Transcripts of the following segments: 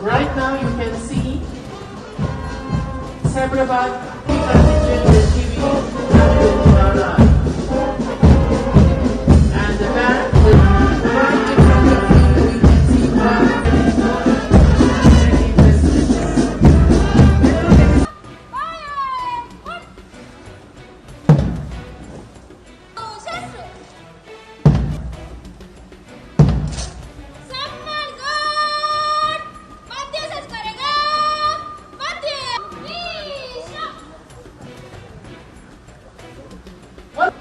Right now you can see Hyderabad contingent is giving and the band is right in front of you. You can see one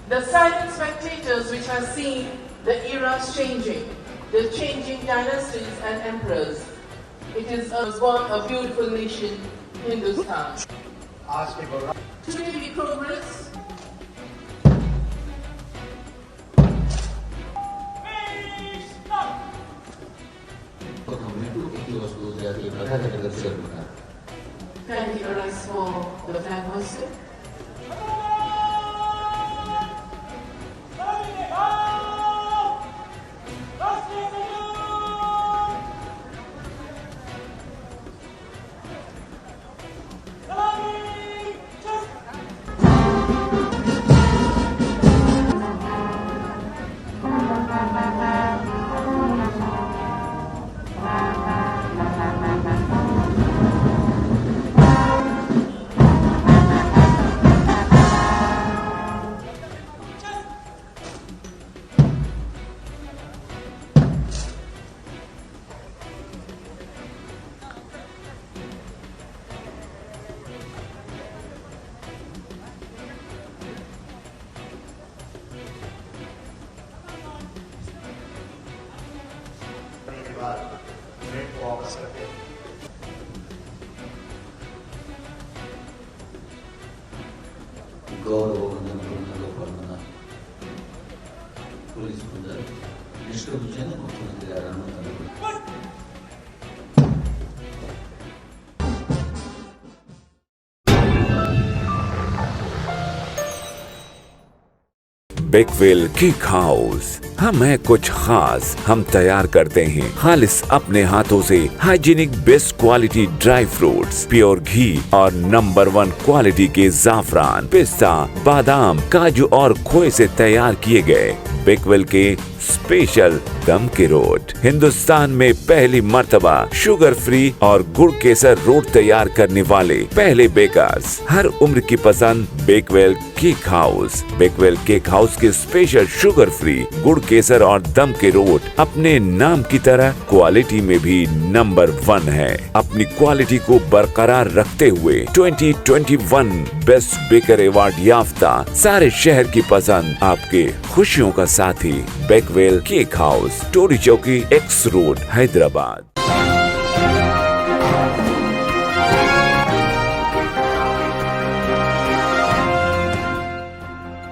the silent spectators which have seen the eras changing, the changing dynasties and emperors. It is one a beautiful nation, Hindustan. Today we progress. Kindly arise for the flag hoisting. वापस करके गौरवपूर्ण police निष्ठा मुख्यमंत्री Bakewell cake house. हम है कुछ खास, हम तैयार करते हैं खालिस अपने हाथों से hygienic best quality dry fruits, pure घी और नंबर 1 क्वालिटी के जाफरान, पिस्ता, बादाम, काजू और खोए से तैयार किए गए बेकवेल के स्पेशल दम के रोट। हिंदुस्तान में पहली मर्तबा शुगर फ्री और गुड़ केसर रोट तैयार करने वाले पहले बेकर्स। हर उम्र की पसंद Bakewell cake house. Bakewell cake house के स्पेशल शुगर फ्री, गुड़ केसर और दम के रोट अपने नाम की तरह क्वालिटी में भी नंबर 1 है। अपनी क्वालिटी को बरकरार रखते हुए 2021 बेस्ट बेकर अवार्ड याफ्ता सारे शहर की पसंद, आपके खुशियों का साथी बेकवेल केक हाउस, टोरी चौकी, एक्स रोड, हैदराबाद।